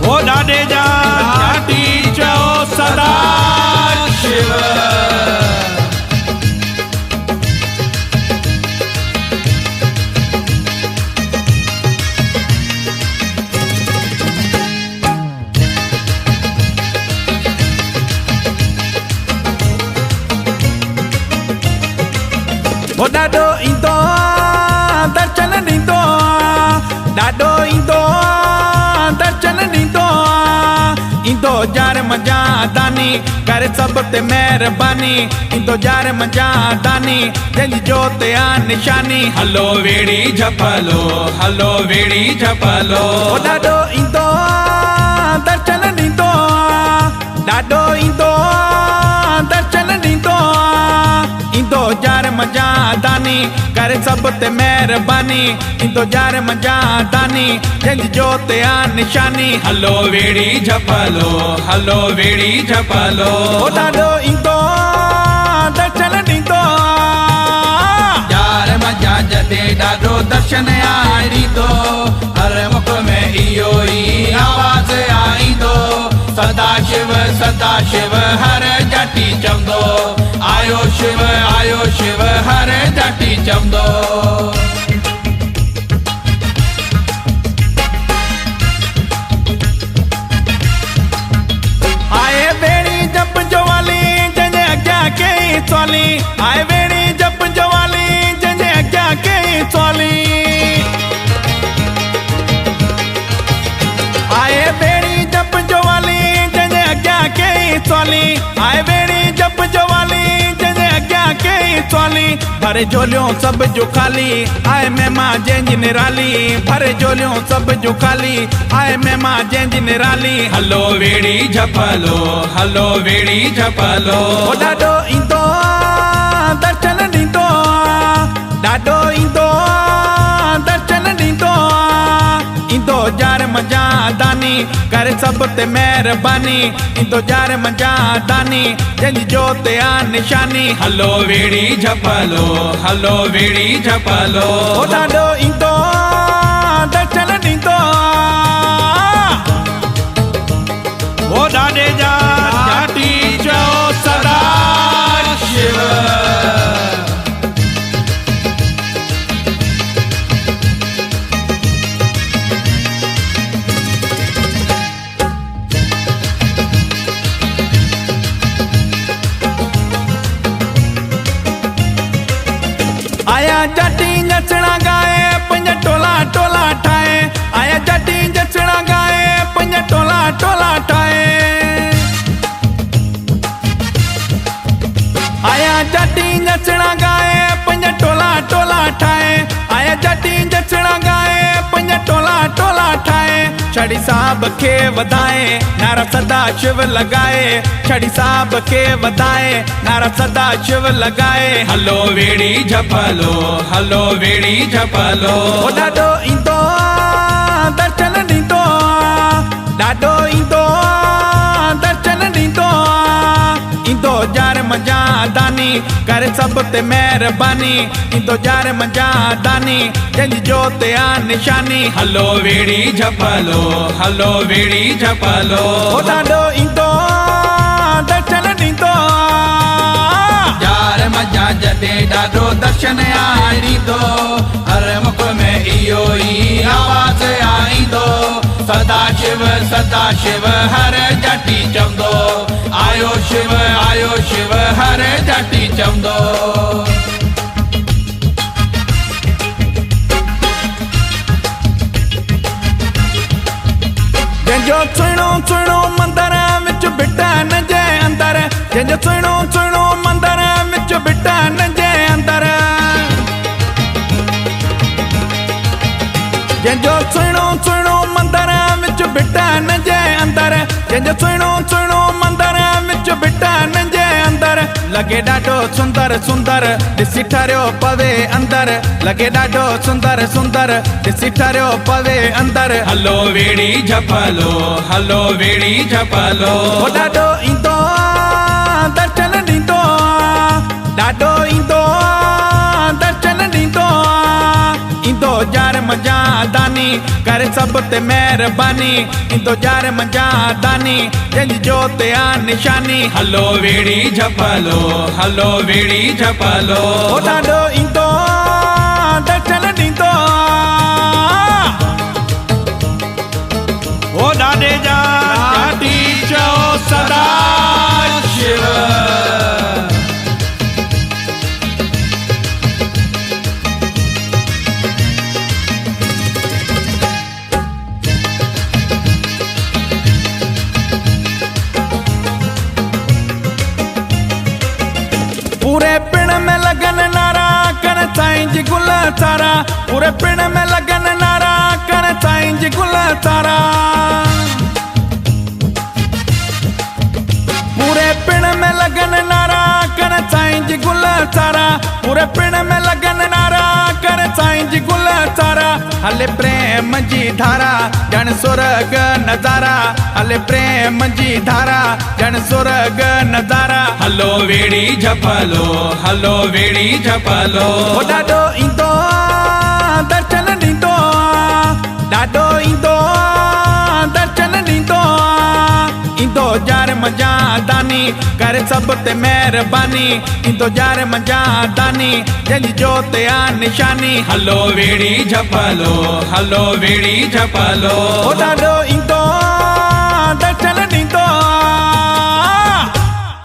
ओ ॾाॾे जा जाटी चओ सदा शिव। ओ ॾाॾो ईंदो दर्शन ॾींदो, ॾाॾो ईंदो दर्शन ॾींदो, ईंदो जार मंझा दानी करे सभ ते महिरबानी, ईंदो जार मंझा दानी जंहिंजी जोत आ निशानी। हलो वेड़ी झपलो, हलो वेड़ी झपलो। ओ ॾाॾो ईंदो दर्शन ॾींदो, ॾाॾो ईंदो दर्शन ॾींदो, ईंदो जार मंझा दानी करे सभ ते महिरबानी, ईंदो जार मंझा दानी जंहिंजी जोत आ निशानी। हलो वेड़ी झपलो, हलो वेड़ी झपलो। ओ ॾाॾो ईंदो दर्शन ॾींदो, जार मंझा जॾे ॾाढो दर्शन ॾींदो, हर मुख में इहो ई आवाज़ आईंदो, सदा शिव हर जाटी चवंदो, आयो शिव हर जाटी चवंदो। आए वेड़ी जप जो वाली जंहिंजे अॻियां कई सवाली, आए वेड़ी जप जो वाली जंहिंजे अॻियां कई सवाली, आए वेड़ी जप जो वाली जंहिंजे अॻियां कई सवाली, आए वेड़ी जप जो वाली जंहिंजे अॻियां कई सवाली, भरे झोलियूं सभ जो ख़ाली आए महिमा जंहिंजी निराली, भरे झोलियूं सभ जो ख़ाली आए महिमा जंहिंजी निराली। हलो वेड़ी झपलो, हलो वेड़ी झपलो। ओ ॾाॾो ईंदो दर्शन ॾींदो, ॾाॾो ईंदो दर्शन ॾींदो, ईंदो जार मंझा दानी करे सभ ते महिरबानी, ईंदो जार मंझा दानी जंहिंजी जोत आ निशानी। हलो वेड़ी झपलो, हलो वेड़ी झपलो। ओ ॾाॾो ईंदो दर्शन ॾींदो, ओ ॾाॾे जा जाटी चओ सदा शिव। आया जाटी नचणा गाए पंज टोला टोला ठाए, आया जाटी नचणा गाए पंज टोला टोला ठाए, आया जाटी नचणा गाए पंज टोला टोला ठाए, आया जाटी नचणा गाए पंज टोला टोला ठाए, छड़ी साहब खे वधाए नारा सदा शिव लगाए, छड़ी साहब खे वधाए नारा सदा शिव लगाए। हलो वेड़ी झपलो, हलो वेड़ी झपलो। ओ ॾाॾो ईंदो दर्शन ॾींदो, ॾाॾो ईंदो दर्शन ॾींदो, ईंदो जार मंझा दानी करे सभ ते महिरबानी, ईंदो जार मंझा दानी जंहिंजी जोत आ निशानी। हलो वेड़ी झपलो, हलो वेड़ी झपलो। ओ ॾाॾो ईंदो दर्शन ॾींदो, जार मंझा जॾे ॾाढो दर्शन ॾींदो, हर मुख में इहो ई आवाज़ आईंदो, सदा शिव हर जाटी चवंदो, आयो शिव हर जाटी चवंदो। जंहिंजो सुहिणो सुहिणो मंदर विच बिटन जे अंदर, जंहिंजो सुहिणो सुहिणो मंदर विच बिटन जे अंदर, जंहिंजो सुहिणो सुहिणो मंदर विच बिटन जे अंदर, जंहिंजो सुहिणो सुहिणो मंदर विच बिटन जे अंदर, लगे ॾाढो सुंदर सुंदर ॾिसी ठरियो पवे अंदर, लगे ॾाढो सुंदर सुंदर ॾिसी ठरियो पवे अंदर। हलो वेड़ी झपलो, हलो वेड़ी झपलो। ओ ॾाढो ईंदो दर्शन ॾींदो, ॾाढो ईंदो दर्शन ॾींदो, ईंदो जार मंझा दानी कर सब ते मेहरबानी इंदो जार मंजा दानी जंहिंजी जोत आ निशानी हलो वेड़ी झपलो हलो वेड़ी झपलो ओ ॾाढो ईंदो दर्शन ॾींदो ओ ॾाॾे जा ॾाढी चओ सदा शिव पूरे पिण में लगन नारा कर साईं जी गुल सारा पूरे पिण में लगन नारा कर साईं जी गुल सारा पूरे पिण में लगन नारा कर साईं जी गुल सारा पूरे पिण में लगन नारा कर साईं जी गुल सारा हले प्रेम जी धारा जन सुरग नजारा हले प्रेम जी धारा जन सुरग नजारा हलो वेड़ी झपलो हलो वेड़ी झपलो ओ ॾाढो ईंदो दर्शन ॾींदो ॾाढो ईंदो दर्शन ॾींदो इंदो जार मंजा दानी कर सब ते मेहरबानी इंदो जार मंजा दानी जंहिंजी जोत आ निशानी हलो वेड़ी झपलो हलो वेड़ी झपलो ओ ॾाढो ईंदो